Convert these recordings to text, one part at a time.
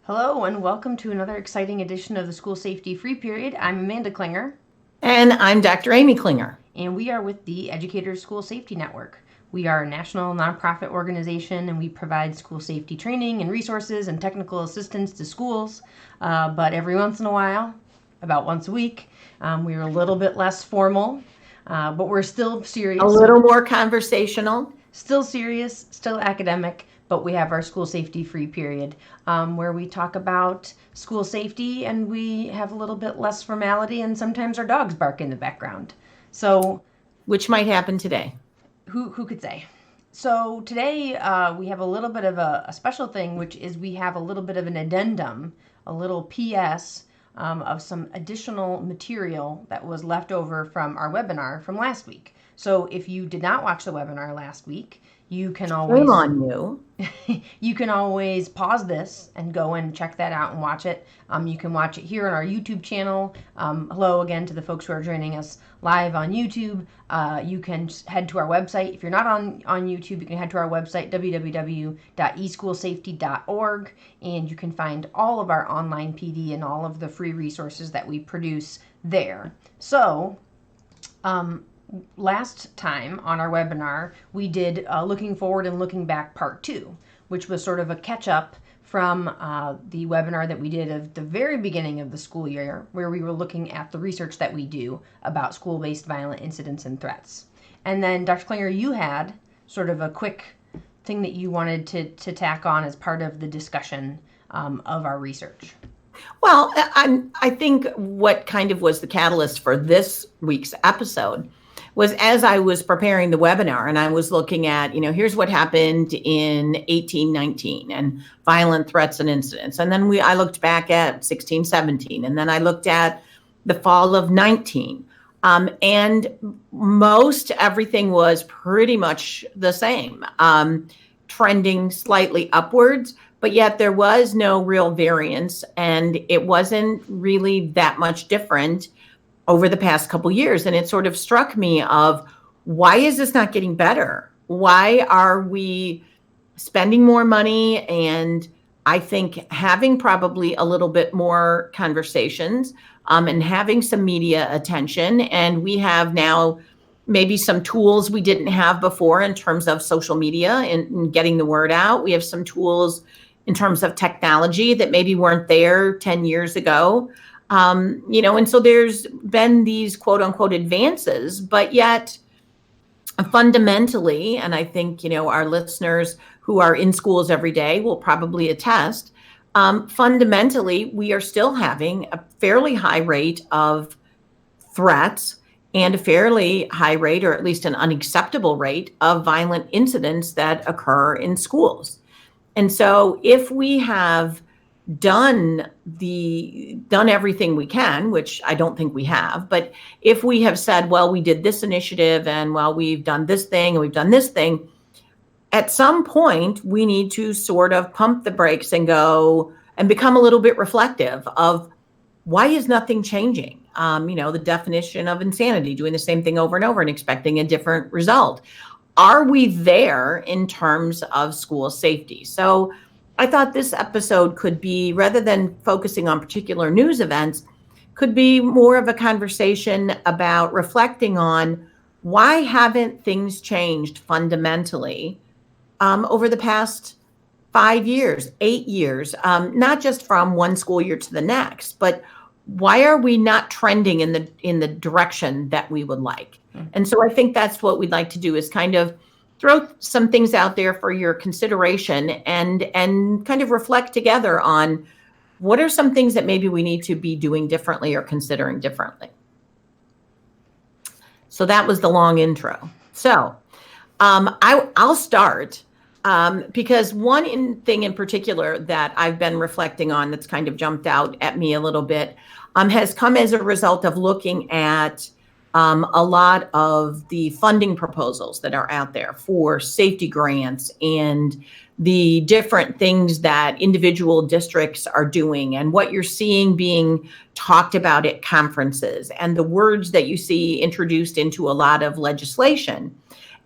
Hello and welcome to another exciting edition of the School Safety Free Period. I'm Amanda Klinger. And I'm Dr. Amy Klinger. And we are with the Educators School Safety Network. We are a national nonprofit organization and we provide school safety training and resources and technical assistance to schools. But every once in a while, about once a week, we're a little bit less formal, but we're still serious. A little more conversational. Still serious, still academic, but we have our school safety free period where we talk about school safety and we have a little bit less formality and sometimes our dogs bark in the background. So, which might happen today. Who could say? So today we have a little bit of a special thing, which is we have a little bit of an addendum, a little PS of some additional material that was left over from our webinar from last week. So if you did not watch the webinar last week, you can always Shame on you. You can always pause this and go and check that out and watch it. You can watch it here on our YouTube channel. Hello again to the folks who are joining us live on YouTube. You can head to our website. If you're not on YouTube, you can head to our website, www.eschoolsafety.org, and you can find all of our online PD and all of the free resources that we produce there. So, last time on our webinar, we did Looking Forward and Looking Back Part 2, which was sort of a catch-up from the webinar that we did at the very beginning of the school year, where we were looking at the research that we do about school-based violent incidents and threats. And then, Dr. Klinger, you had sort of a quick thing that you wanted to tack on as part of the discussion of our research. Well, I think what kind of was the catalyst for this week's episode was as I was preparing the webinar and I was looking at, here's what happened in 1819 and violent threats and incidents. And then I looked back at 16, 17, and then I looked at the fall of 19. And most everything was pretty much the same, trending slightly upwards, but yet there was no real variance and it wasn't really that much different over the past couple of years. And it sort of struck me of, why is this not getting better? Why are we spending more money? And I think having probably a little bit more conversations and having some media attention. And we have now maybe some tools we didn't have before in terms of social media and getting the word out. We have some tools in terms of technology that maybe weren't there 10 years ago. And so there's been these quote unquote advances, but yet fundamentally, and I think, our listeners who are in schools every day will probably attest, fundamentally, we are still having a fairly high rate of threats and a fairly high rate, or at least an unacceptable rate of violent incidents that occur in schools. And so if we have done everything we can, which I don't think we have, but if we have said, well, we did this initiative and well, we've done this thing and we've done this thing, at some point we need to sort of pump the brakes and go and become a little bit reflective of, why is nothing changing? The definition of insanity, doing the same thing over and over and expecting a different result. Are we there in terms of school safety? So I thought this episode could be, rather than focusing on particular news events, could be more of a conversation about reflecting on, why haven't things changed fundamentally over the past 5 years, 8 years, not just from one school year to the next, but why are we not trending in the direction that we would like? Mm-hmm. And so I think that's what we'd like to do, is kind of throw some things out there for your consideration and kind of reflect together on, what are some things that maybe we need to be doing differently or considering differently. So that was the long intro. So I'll start because one thing in particular that I've been reflecting on that's kind of jumped out at me a little bit has come as a result of looking at a lot of the funding proposals that are out there for safety grants and the different things that individual districts are doing and what you're seeing being talked about at conferences and the words that you see introduced into a lot of legislation.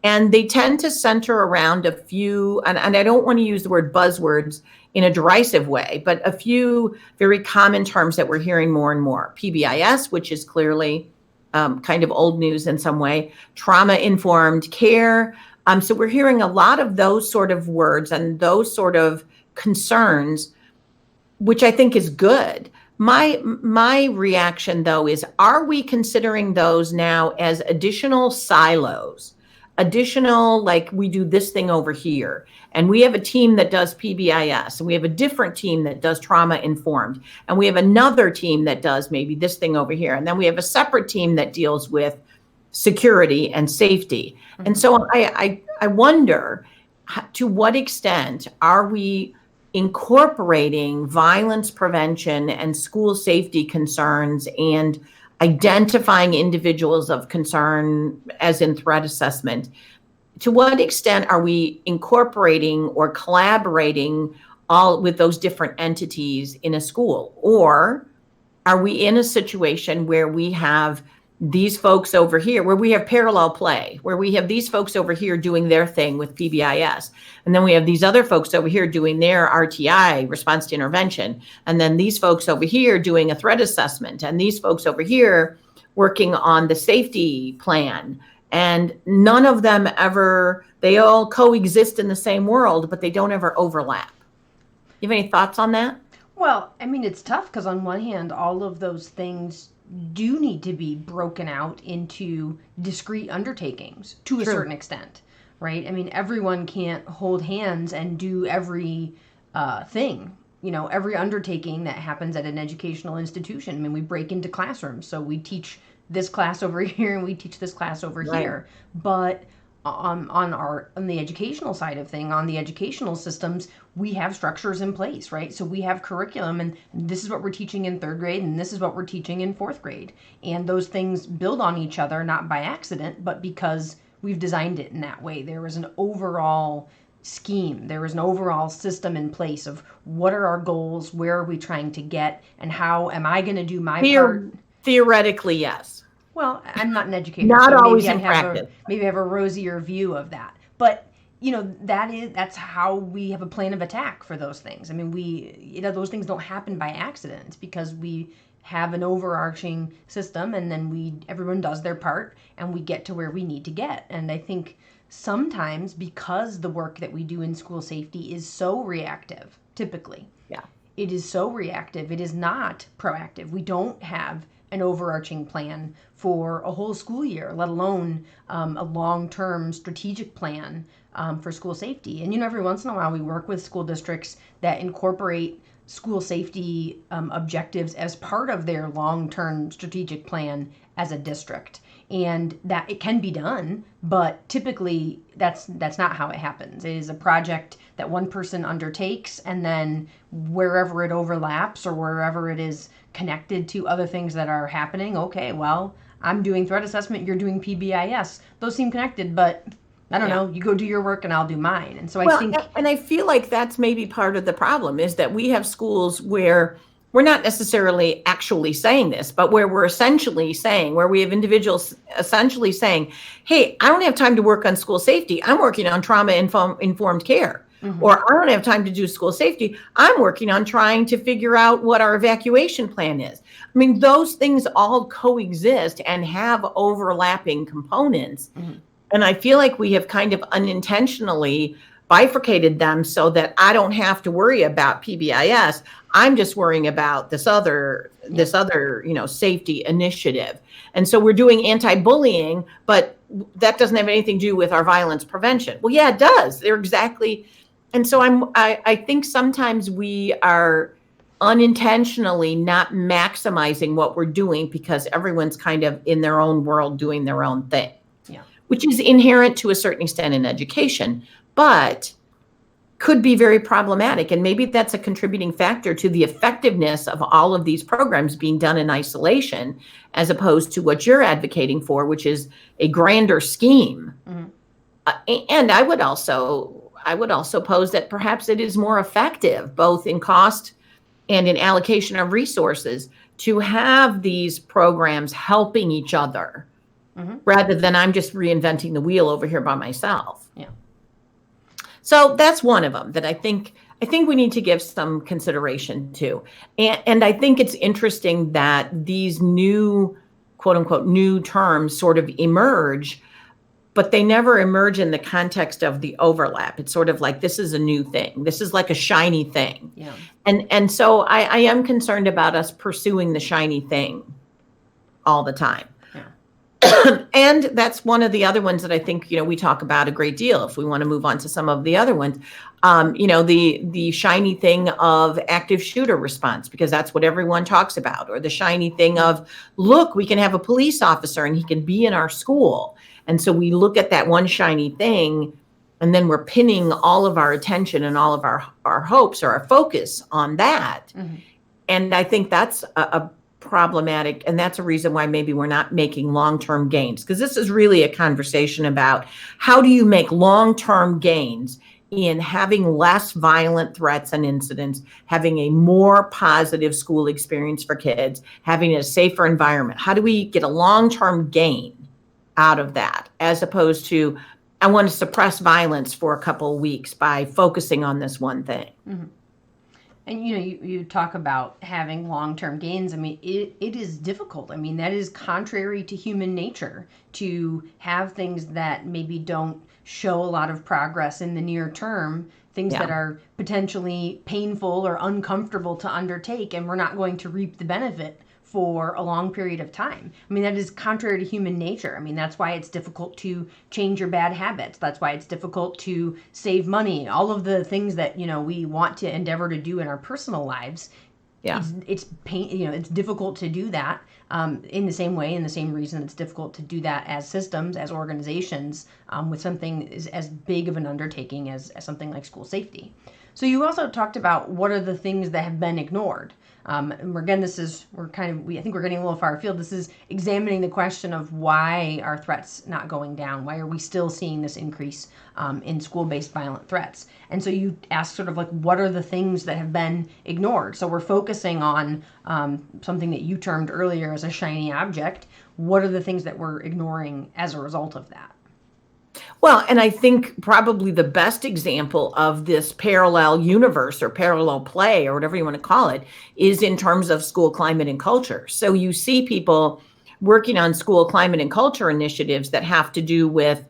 And they tend to center around a few, and I don't want to use the word buzzwords in a derisive way, but a few very common terms that we're hearing more and more. PBIS, which is clearly kind of old news in some way, trauma-informed care. So we're hearing a lot of those sort of words and those sort of concerns, which I think is good. My reaction, though, is, are we considering those now as additional silos? Additional, like, we do this thing over here, and we have a team that does PBIS, and we have a different team that does trauma informed, and we have another team that does maybe this thing over here, and then we have a separate team that deals with security and safety. Mm-hmm. And so I wonder, to what extent are we incorporating violence prevention and school safety concerns and identifying individuals of concern, as in threat assessment? To what extent are we incorporating or collaborating all with those different entities in a school? Or are we in a situation where we have these folks over here, where we have parallel play, where we have these folks over here doing their thing with PBIS, and then we have these other folks over here doing their RTI, response to intervention, and then these folks over here doing a threat assessment, and these folks over here working on the safety plan. And none of them ever, they all coexist in the same world, but they don't ever overlap. You have any thoughts on that? Well, I mean, it's tough because on one hand, all of those things do need to be broken out into discrete undertakings to a certain extent, right? I mean, everyone can't hold hands and do every thing, every undertaking that happens at an educational institution. I mean, we break into classrooms, so we teach this class over here and we teach this class over here. But on the educational side of thing, on the educational systems, we have structures in place, right? So we have curriculum, and this is what we're teaching in 3rd grade, and this is what we're teaching in 4th grade. And those things build on each other, not by accident, but because we've designed it in that way. There was an overall scheme. There was an overall system in place of what are our goals, where are we trying to get, and how am I going to do my part? Theoretically, yes. Well, I'm not an educator. Not so always in practice. Maybe I have a rosier view of that. But, that's how we have a plan of attack for those things. I mean, those things don't happen by accident. It's because we have an overarching system, and then everyone does their part, and we get to where we need to get. And I think sometimes, because the work that we do in school safety is so reactive, typically. Yeah. It is so reactive. It is not proactive. We don't have an overarching plan for a whole school year, let alone a long-term strategic plan for school safety. And every once in a while we work with school districts that incorporate school safety objectives as part of their long-term strategic plan as a district. And that it can be done, but typically that's not how it happens. It is a project that one person undertakes, and then wherever it overlaps or wherever it is connected to other things that are happening, okay, well, I'm doing threat assessment, you're doing PBIS. Those seem connected, but I don't know, you go do your work and I'll do mine. And so I think... And I feel like that's maybe part of the problem, is that we have schools where we're not necessarily actually saying this, but where we're essentially saying, where we have individuals essentially saying, hey, I don't have time to work on school safety. I'm working on trauma-informed care. Mm-hmm. Or I don't have time to do school safety. I'm working on trying to figure out what our evacuation plan is. I mean, those things all coexist and have overlapping components. Mm-hmm. And I feel like we have kind of unintentionally bifurcated them so that I don't have to worry about PBIS. I'm just worrying about this other, safety initiative. And so we're doing anti-bullying, but that doesn't have anything to do with our violence prevention. Well, yeah, it does. They're exactly. And so I think sometimes we are unintentionally not maximizing what we're doing because everyone's kind of in their own world doing their own thing, which is inherent to a certain extent in education, but could be very problematic. And maybe that's a contributing factor to the effectiveness of all of these programs being done in isolation, as opposed to what you're advocating for, which is a grander scheme. Mm-hmm. And I would also pose that perhaps it is more effective, both in cost and in allocation of resources, to have these programs helping each other, mm-hmm. rather than I'm just reinventing the wheel over here by myself. Yeah. So that's one of them that I think I think we need to give some consideration to. And I think it's interesting that these new, quote unquote, new terms sort of emerge, but they never emerge in the context of the overlap. It's sort of like, this is a new thing. This is like a shiny thing. Yeah. And so I am concerned about us pursuing the shiny thing all the time. And that's one of the other ones that I think, we talk about a great deal. If we want to move on to some of the other ones, the shiny thing of active shooter response, because that's what everyone talks about, or the shiny thing of, look, we can have a police officer and he can be in our school. And so we look at that one shiny thing, and then we're pinning all of our attention and all of our hopes or our focus on that. Mm-hmm. And I think that's a problematic, and that's a reason why maybe we're not making long-term gains, because this is really a conversation about how do you make long-term gains in having less violent threats and incidents, having a more positive school experience for kids, having a safer environment. How do we get a long-term gain out of that, as opposed to, I want to suppress violence for a couple of weeks by focusing on this one thing. Mm-hmm. And, you talk about having long-term gains. I mean, it is difficult. I mean, that is contrary to human nature to have things that maybe don't show a lot of progress in the near term, things that are potentially painful or uncomfortable to undertake, and we're not going to reap the benefit for a long period of time. I mean, that is contrary to human nature. I mean, that's why it's difficult to change your bad habits. That's why it's difficult to save money. All of the things that, we want to endeavor to do in our personal lives. Yeah. It's difficult to do that in the same way, in the same reason it's difficult to do that as systems, as organizations, with something as big of an undertaking as something like school safety. So you also talked about what are the things that have been ignored. And again, I think we're getting a little far afield. This is examining the question of why are threats not going down? Why are we still seeing this increase in school-based violent threats? And so you ask sort of like, what are the things that have been ignored? So we're focusing on something that you termed earlier as a shiny object. What are the things that we're ignoring as a result of that? Well, and I think probably the best example of this parallel universe or parallel play or whatever you want to call it is in terms of school climate and culture. So you see people working on school climate and culture initiatives that have to do with,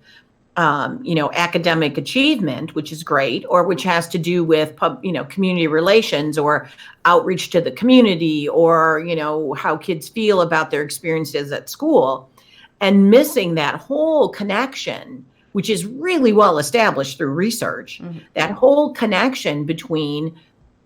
academic achievement, which is great, or which has to do with, community relations or outreach to the community, or, how kids feel about their experiences at school, and missing that whole connection, which is really well established through research, that whole connection between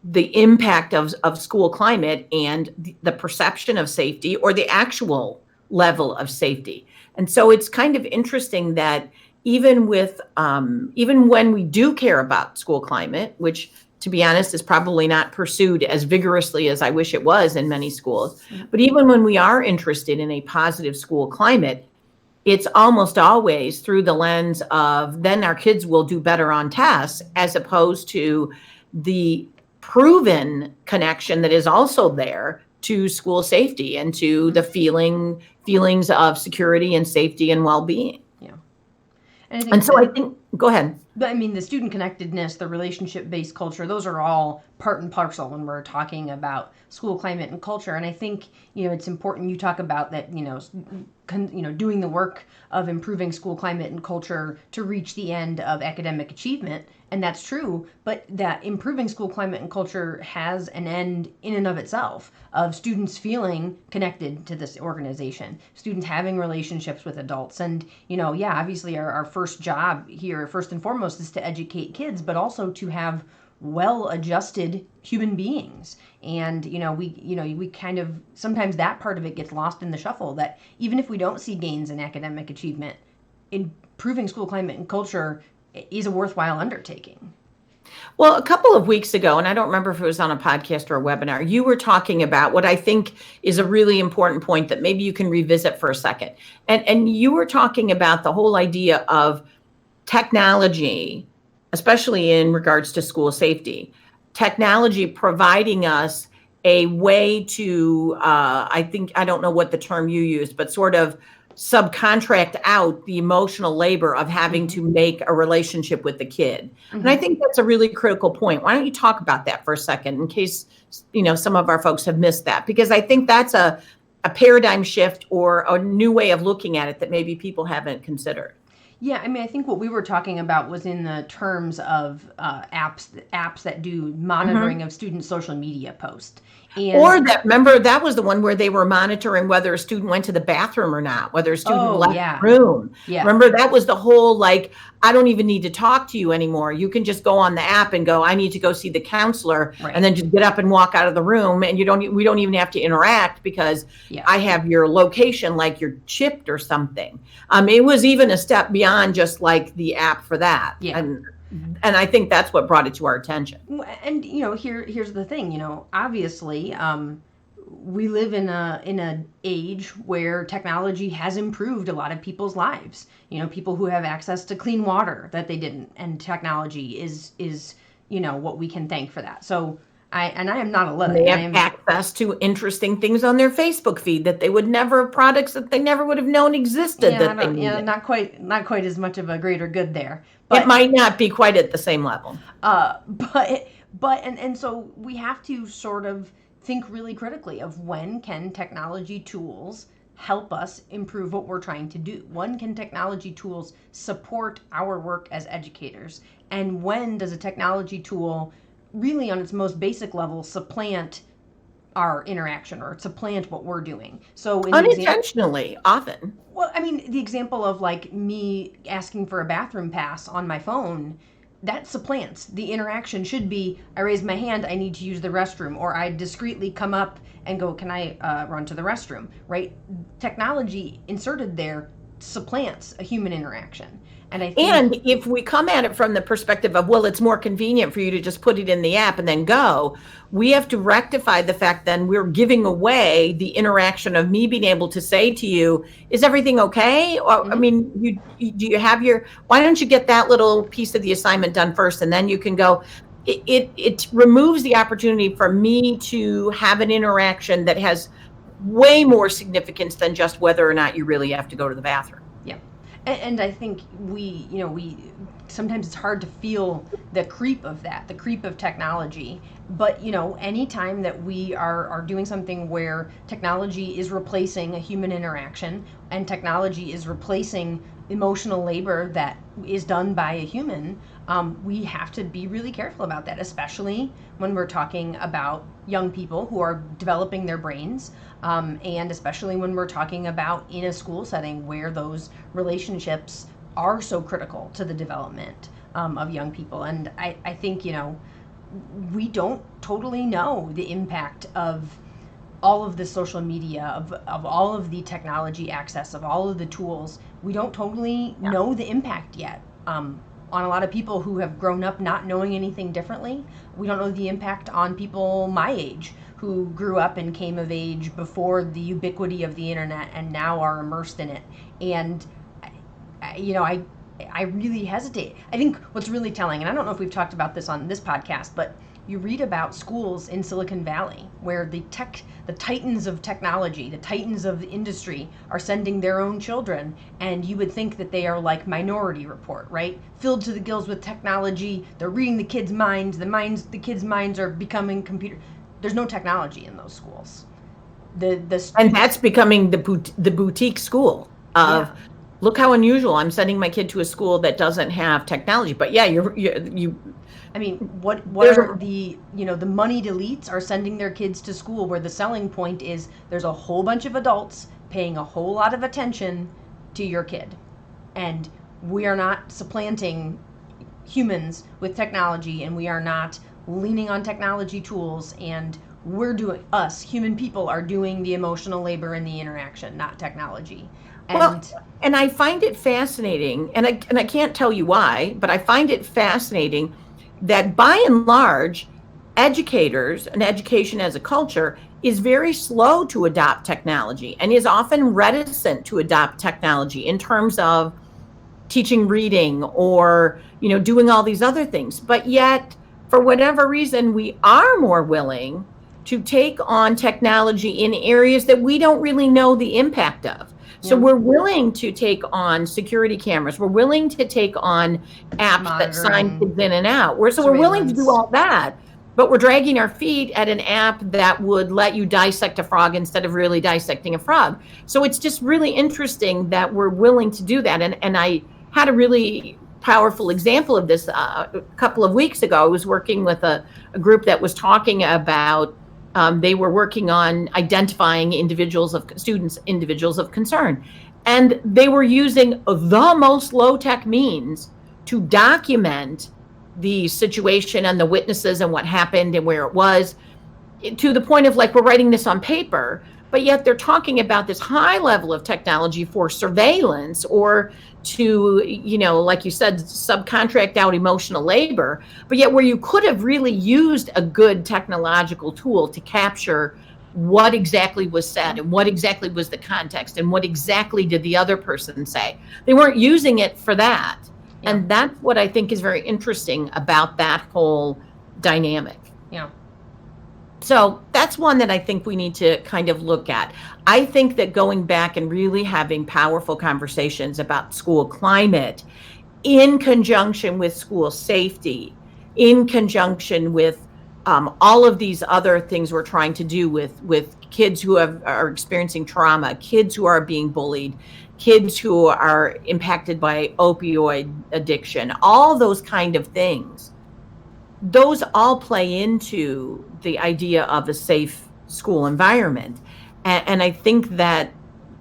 the impact of school climate and the perception of safety or the actual level of safety. And so it's kind of interesting that even when we do care about school climate, which to be honest is probably not pursued as vigorously as I wish it was in many schools, but even when we are interested in a positive school climate, it's almost always through the lens of then our kids will do better on tests, as opposed to the proven connection that is also there to school safety and to the feelings of security and safety and well-being. Yeah. And so I think, go ahead. But I mean, the student connectedness, the relationship-based culture, those are all part and parcel when we're talking about school climate and culture. And I think, it's important you talk about that, doing the work of improving school climate and culture to reach the end of academic achievement. And that's true, but that improving school climate and culture has an end in and of itself of students feeling connected to this organization, students having relationships with adults. And, obviously our first job here, first and foremost, is to educate kids, but also to have well-adjusted human beings. And, we kind of, sometimes that part of it gets lost in the shuffle, that even if we don't see gains in academic achievement, improving school climate and culture is a worthwhile undertaking. Well, a couple of weeks ago, and I don't remember if it was on a podcast or a webinar, you were talking about what I think is a really important point that maybe you can revisit for a second. And you were talking about the whole idea of technology, especially in regards to school safety, technology providing us a way to, I don't know what the term you used, but sort of subcontract out the emotional labor of having to make a relationship with the kid. And I think that's a really critical point. Why don't you talk about that for a second, in case, some of our folks have missed that, because I think that's a paradigm shift or a new way of looking at it that maybe people haven't considered. Yeah, I mean, I think what we were talking about was in the terms of apps that do monitoring of student social media posts. Or remember, that was the one where they were monitoring whether a student went to the bathroom or not, whether a student left the room. Yeah. Remember, that was the whole, I don't even need to talk to you anymore. You can just go on the app and go, I need to go see the counselor, and then just get up and walk out of the room. And we don't even have to interact because I have your location, like you're chipped or something. It was even a step beyond just the app for that. Yeah. And I think that's what brought it to our attention. And here's the thing. Obviously, we live in an age where technology has improved a lot of people's lives. People who have access to clean water that they didn't, and technology is what we can thank for that. So I am not a Luddite. They have access to interesting things on their Facebook feed that they would never, products that they never would have known existed. Not quite as much of a greater good there. But it might not be quite at the same level. And so we have to sort of think really critically of when can technology tools help us improve what we're trying to do? When can technology tools support our work as educators? And when does a technology tool really on its most basic level supplant our interaction or supplant what we're doing? So unintentionally, often. Well, I mean, the example of me asking for a bathroom pass on my phone, that supplants. The interaction should be, I raise my hand, I need to use the restroom, or I discreetly come up and go, can I run to the restroom, right? Technology inserted there supplants a human interaction. And if we come at it from the perspective of, well, it's more convenient for you to just put it in the app and then go, we have to rectify the fact then we're giving away the interaction of me being able to say to you, is everything okay? Or, I mean, do you have why don't you get that little piece of the assignment done first and then you can go. It removes the opportunity for me to have an interaction that has way more significance than just whether or not you really have to go to the bathroom. Yeah. And I think we sometimes it's hard to feel the creep of technology. But, anytime that we are doing something where technology is replacing a human interaction and technology is replacing emotional labor that is done by a human, we have to be really careful about that, especially when we're talking about young people who are developing their brains, and especially when we're talking about in a school setting where those relationships are so critical to the development of young people. And I think, we don't totally know the impact of all of the social media, of all of the technology access, of all of the tools. We don't totally know the impact yet on a lot of people who have grown up not knowing anything differently. We don't know the impact on people my age who grew up and came of age before the ubiquity of the internet and now are immersed in it. And, I really hesitate. I think what's really telling, and I don't know if we've talked about this on this podcast, but you read about schools in Silicon Valley where the titans of technology, the titans of the industry are sending their own children, and you would think that they are like Minority Report, right? Filled to the gills with technology. They're reading the kids' minds. The kids' minds are becoming computer. There's no technology in those schools. And that's becoming the boutique school of. Yeah. Look how unusual. I'm sending my kid to a school that doesn't have technology. But yeah, you. I mean, what are the moneyed elites are sending their kids to school where the selling point is there's a whole bunch of adults paying a whole lot of attention to your kid. And we are not supplanting humans with technology, and we are not leaning on technology tools, and human people are doing the emotional labor and the interaction, not technology. And I find it fascinating, and I can't tell you why, but I find it fascinating that by and large, educators and education as a culture is very slow to adopt technology and is often reticent to adopt technology in terms of teaching reading or, doing all these other things. But yet, for whatever reason, we are more willing to take on technology in areas that we don't really know the impact of. So Yeah. we're willing to take on security cameras. We're willing to take on apps that sign Monitoring, kids in and out. We're willing to do surveillance. all that, but we're dragging our feet at an app that would let you dissect a frog instead of really dissecting a frog. So it's just really interesting that we're willing to do that. And I had a really powerful example of this a couple of weeks ago. I was working with a group that was talking about they were working on identifying individuals of concern. And they were using the most low-tech means to document the situation and the witnesses and what happened and where it was, to the point of like, we're writing this on paper, but yet they're talking about this high level of technology for surveillance or to, like you said, subcontract out emotional labor, but yet where you could have really used a good technological tool to capture what exactly was said and what exactly was the context and what exactly did the other person say. They weren't using it for that. Yeah. And that's what I think is very interesting about that whole dynamic. Yeah. So that's one that I think we need to kind of look at. I think that going back and really having powerful conversations about school climate in conjunction with school safety, in conjunction with all of these other things we're trying to do with kids who are experiencing trauma, kids who are being bullied, kids who are impacted by opioid addiction, all those kind of things. Those all play into the idea of a safe school environment. And I think that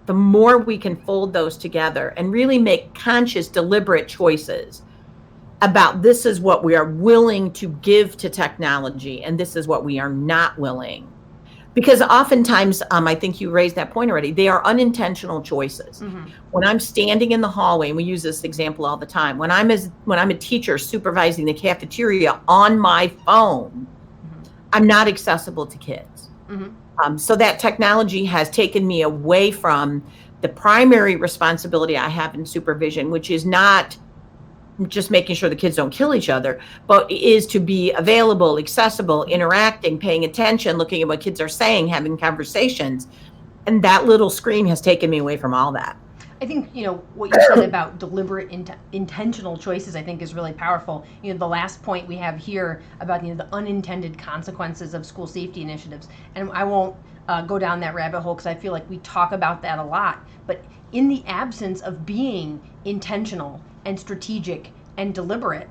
the more we can fold those together and really make conscious, deliberate choices about this is what we are willing to give to technology and this is what we are not willing. Because oftentimes, I think you raised that point already, they are unintentional choices. Mm-hmm. When I'm standing in the hallway, and we use this example all the time, when I'm a teacher supervising the cafeteria on my phone, I'm not accessible to kids. Mm-hmm. So that technology has taken me away from the primary responsibility I have in supervision, which is not just making sure the kids don't kill each other, but is to be available, accessible, interacting, paying attention, looking at what kids are saying, having conversations. And that little screen has taken me away from all that. I think, what you said about deliberate, intentional choices, I think is really powerful. The last point we have here about, the unintended consequences of school safety initiatives. And I won't go down that rabbit hole because I feel like we talk about that a lot. But in the absence of being intentional and strategic and deliberate,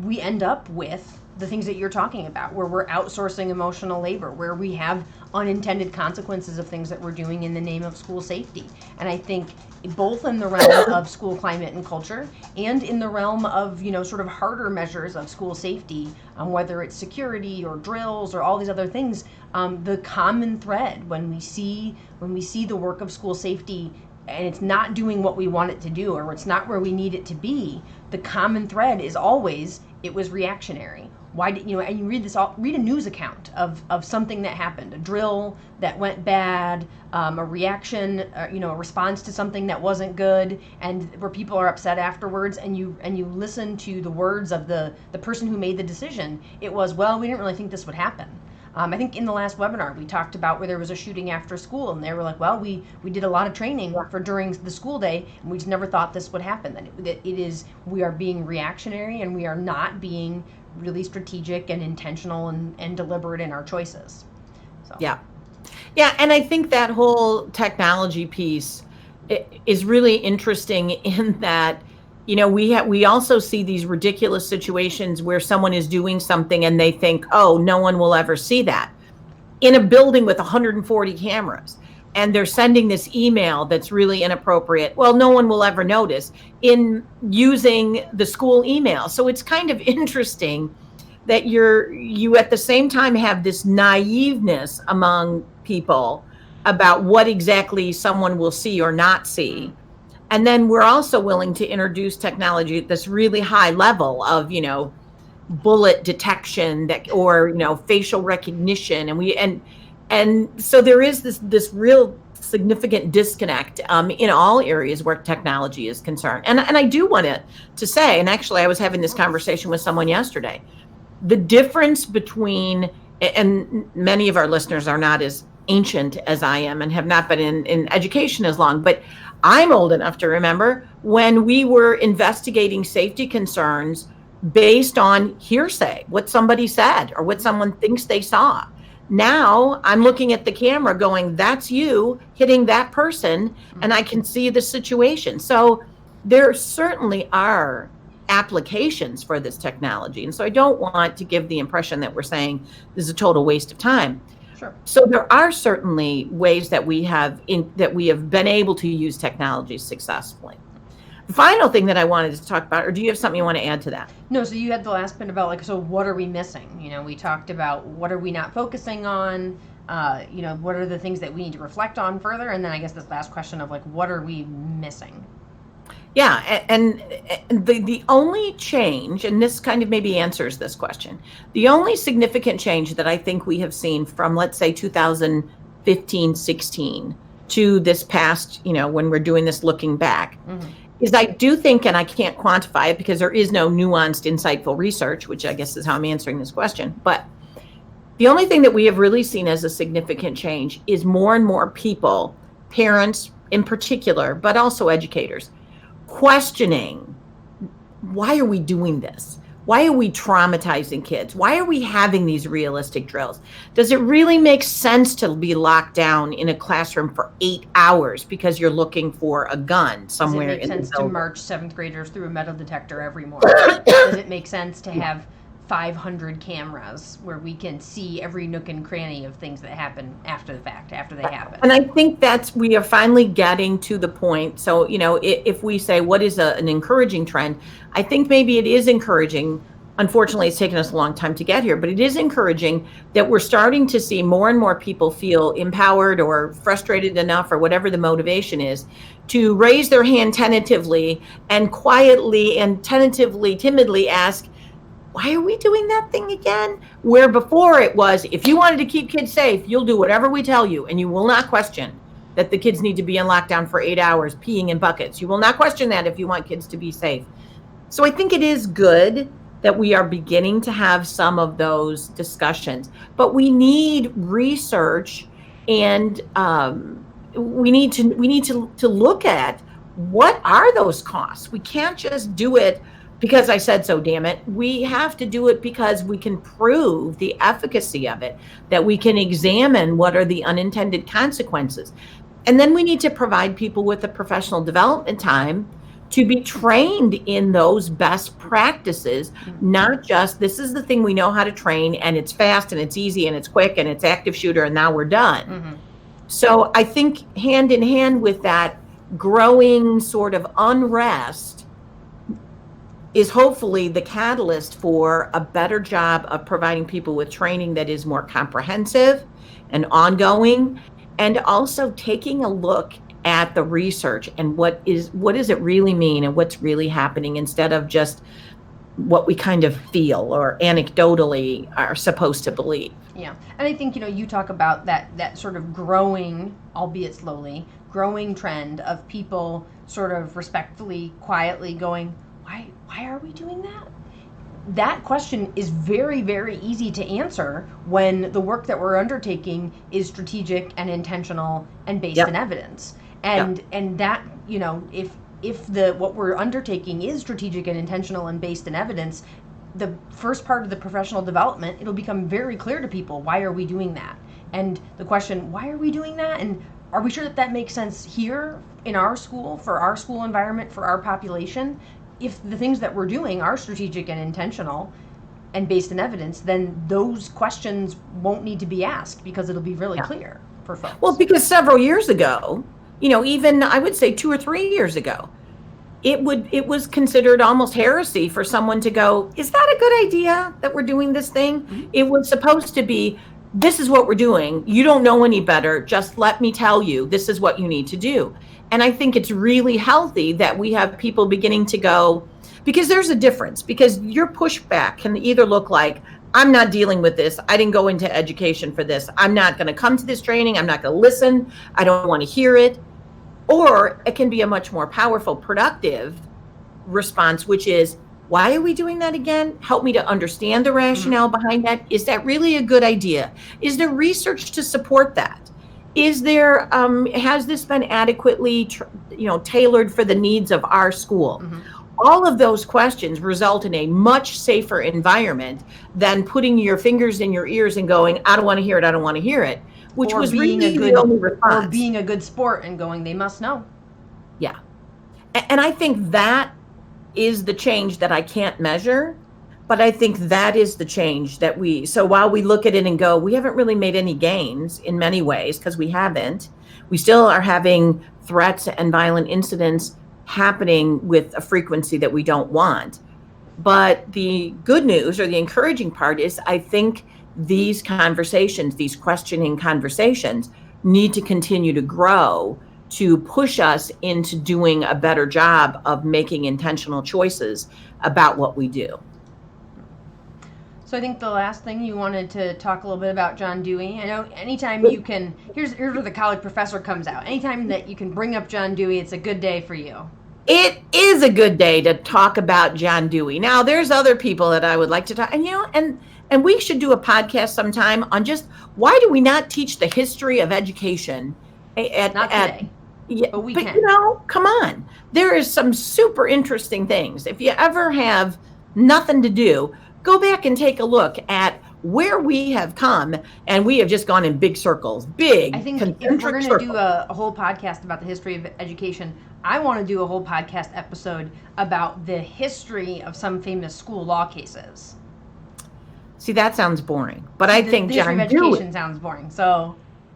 we end up with the things that you're talking about, where we're outsourcing emotional labor, where we have unintended consequences of things that we're doing in the name of school safety. And I think both in the realm of school climate and culture and in the realm of, sort of harder measures of school safety, whether it's security or drills or all these other things, the common thread when we see the work of school safety and it's not doing what we want it to do, or it's not where we need it to be, the common thread is always it was reactionary. Why did and you read a news account of something that happened, a drill that went bad, a reaction, a response to something that wasn't good, and where people are upset afterwards, and you listen to the words of the person who made the decision. It was, well, we didn't really think this would happen. I think in the last webinar we talked about where there was a shooting after school, and they were like, well, we did a lot of training for during the school day, and we just never thought this would happen. That we are being reactionary, and we are not being really strategic and intentional and deliberate in our choices. So. Yeah, and I think that whole technology piece is really interesting in that, we also see these ridiculous situations where someone is doing something and they think, oh, no one will ever see that, in a building with 140 cameras. And they're sending this email that's really inappropriate. Well, no one will ever notice, in using the school email. So it's kind of interesting that you at the same time have this naiveness among people about what exactly someone will see or not see. And then we're also willing to introduce technology at this really high level of, bullet detection or facial recognition. And so there is this real significant disconnect in all areas where technology is concerned. And I do want to say, and actually I was having this conversation with someone yesterday, the difference between, and many of our listeners are not as ancient as I am and have not been in education as long, but I'm old enough to remember when we were investigating safety concerns based on hearsay, what somebody said or what someone thinks they saw. Now I'm looking at the camera going, that's you hitting that person, and I can see the situation. So there certainly are applications for this technology. And so I don't want to give the impression that we're saying this is a total waste of time. Sure. So there are certainly ways that we have been able to use technology successfully. The final thing that I wanted to talk about, or do you have something you want to add to that? No, so you had the last bit about so what are we missing? We talked about what are we not focusing on, what are the things that we need to reflect on further, and then I guess this last question of what are we missing? Yeah, and the only change, and this kind of maybe answers this question, the only significant change that I think we have seen from, let's say, 2015, 16 to this past, when we're doing this looking back, is I do think, and I can't quantify it because there is no nuanced, insightful research, which I guess is how I'm answering this question, but the only thing that we have really seen as a significant change is more and more people, parents in particular, but also educators, questioning, why are we doing this? Why are we traumatizing kids? Why are we having these realistic drills? Does it really make sense to be locked down in a classroom for 8 hours because you're looking for a gun somewhere in the building? Does it make sense to march 7th graders through a metal detector every morning? Does it make sense to have 500 cameras where we can see every nook and cranny of things that happen after the fact, after they happen? And I think we are finally getting to the point. So, if we say what is an encouraging trend, I think maybe it is encouraging. Unfortunately, it's taken us a long time to get here, but it is encouraging that we're starting to see more and more people feel empowered or frustrated enough, or whatever the motivation is, to raise their hand tentatively and quietly and tentatively, timidly ask, why are we doing that thing again? Where before it was, if you wanted to keep kids safe, you'll do whatever we tell you, and you will not question that the kids need to be in lockdown for 8 hours, peeing in buckets. You will not question that if you want kids to be safe. So I think it is good that we are beginning to have some of those discussions, but we need research, and we need to look at what are those costs. We can't just do it because I said so, damn it. We have to do it because we can prove the efficacy of it, that we can examine what are the unintended consequences. And then we need to provide people with the professional development time to be trained in those best practices, not just this is the thing we know how to train, and it's fast and it's easy and it's quick and it's active shooter and now we're done. So I think hand in hand with that growing sort of unrest is hopefully the catalyst for a better job of providing people with training that is more comprehensive and ongoing, and also taking a look at the research and what does it really mean and what's really happening, instead of just what we kind of feel or anecdotally are supposed to believe. Yeah, and I think, you talk about that sort of growing, albeit slowly, growing trend of people sort of respectfully, quietly going, why are we doing that? That question is very, very easy to answer when the work that we're undertaking is strategic and intentional and based in evidence. And that, if what we're undertaking is strategic and intentional and based in evidence, the first part of the professional development, it'll become very clear to people, why are we doing that? And the question, why are we doing that? And are we sure that makes sense here in our school, for our school environment, for our population? If the things that we're doing are strategic and intentional and based in evidence, then those questions won't need to be asked because it'll be really clear for folks. Well, because several years ago, even I would say 2 or 3 years ago, it was considered almost heresy for someone to go, is that a good idea that we're doing this thing? It was supposed to be, this is what we're doing. You don't know any better. Just let me tell you, this is what you need to do. And I think it's really healthy that we have people beginning to go, because there's a difference, because your pushback can either look like, I'm not dealing with this. I didn't go into education for this. I'm not going to come to this training. I'm not going to listen. I don't want to hear it. Or it can be a much more powerful, productive response, which is, why are we doing that again? Help me to understand the rationale behind that. Is that really a good idea? Is there research to support that? Has this been adequately, tailored for the needs of our school? Mm-hmm. All of those questions result in a much safer environment than putting your fingers in your ears and going, I don't want to hear it, I don't want to hear it, which Or was being really a the only good, or response. being a good sport and going, they must know. Yeah. And I think that is the change that I can't measure, but I think that is the change that so while we look at it and go, we haven't really made any gains in many ways, because we haven't, we still are having threats and violent incidents happening with a frequency that we don't want. But the good news, or the encouraging part, is I think these conversations, these questioning conversations, need to continue to grow to push us into doing a better job of making intentional choices about what we do. So I think the last thing you wanted to talk a little bit about John Dewey. I know anytime you can, here's where the college professor comes out. Anytime that you can bring up John Dewey, it's a good day for you. It is a good day to talk about John Dewey. Now, there's other people that I would like to talk, and we should do a podcast sometime on just why do we not teach the history of education Not today. Yeah, but we but can. Come on. There is some super interesting things. If you ever have nothing to do, go back and take a look at where we have come, and we have just gone in big circles, I think if we're going to do a whole podcast about the history of education, I want to do a whole podcast episode about the history of some famous school law cases. See, that sounds boring, but I think the history John of education Dewey sounds boring.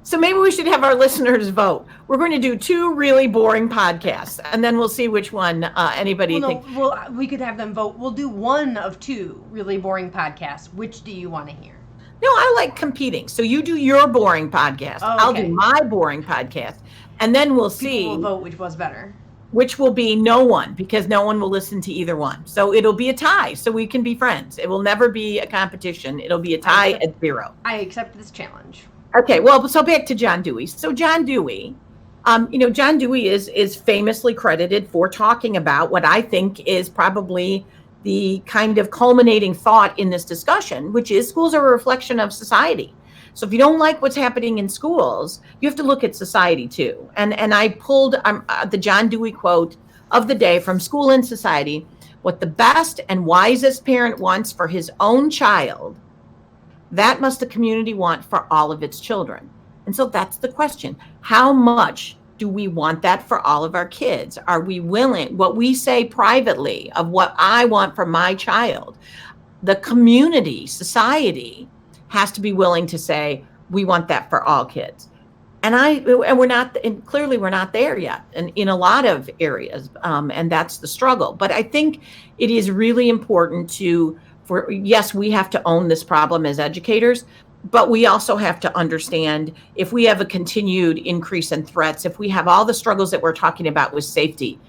So maybe we should have our listeners vote. We're going to do 2 really boring podcasts, and then we'll see which one anybody thinks. Well, we could have them vote. We'll do one of 2 really boring podcasts. Which do you want to hear? No, I like competing. So you do your boring podcast. Oh, okay. I'll do my boring podcast, and then we'll People see will vote which was better. Which will be no one, because no one will listen to either one. So it'll be a tie, so we can be friends. It will never be a competition. It'll be a tie at 0. I accept this challenge. Okay, well, so back to John Dewey. So John Dewey, John Dewey is famously credited for talking about what I think is probably the kind of culminating thought in this discussion, which is schools are a reflection of society. So if you don't like what's happening in schools, you have to look at society too. And I pulled the John Dewey quote of the day from School and Society: what the best and wisest parent wants for his own child, that must the community want for all of its children. And so that's the question. How much do we want that for all of our kids? Are we willing, what we say privately of what I want for my child, the community, society has to be willing to say, we want that for all kids. And we're not, and clearly we're not there yet in a lot of areas. And that's the struggle. But I think it is really important yes, we have to own this problem as educators, but we also have to understand if we have a continued increase in threats, if we have all the struggles that we're talking about with safety,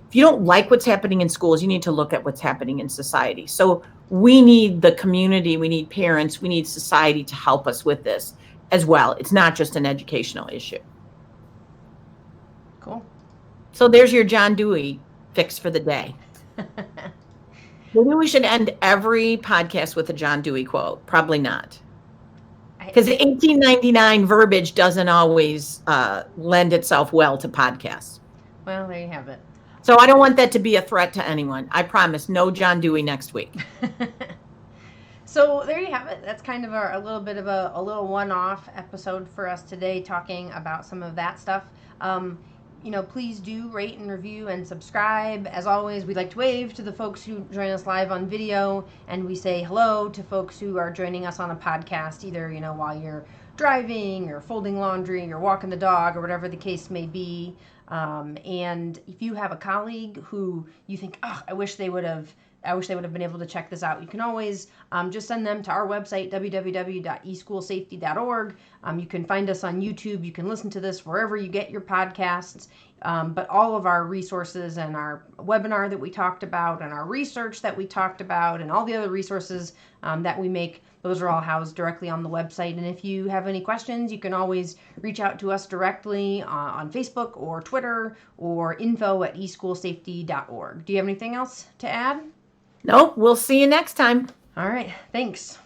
if you don't like what's happening in schools, you need to look at what's happening in society. So we need the community, we need parents, we need society to help us with this as well. It's not just an educational issue. Cool. So there's your John Dewey fix for the day. Maybe we should end every podcast with a John Dewey quote. Probably not. Because the 1899 verbiage doesn't always lend itself well to podcasts. Well, there you have it. So I don't want that to be a threat to anyone. I promise, no John Dewey next week. So there you have it. That's kind of a little bit of a little one-off episode for us today, talking about some of that stuff. Please do rate and review and subscribe. As always, we'd like to wave to the folks who join us live on video, and we say hello to folks who are joining us on a podcast, either, while you're driving or folding laundry or walking the dog or whatever the case may be. And if you have a colleague who you think, I wish they would have been able to check this out, you can always just send them to our website, www.eschoolsafety.org. You can find us on YouTube. You can listen to this wherever you get your podcasts. But all of our resources and our webinar that we talked about and our research that we talked about and all the other resources that we make, those are all housed directly on the website. And if you have any questions, you can always reach out to us directly on Facebook or Twitter or info@eschoolsafety.org. Do you have anything else to add? Nope. We'll see you next time. All right. Thanks.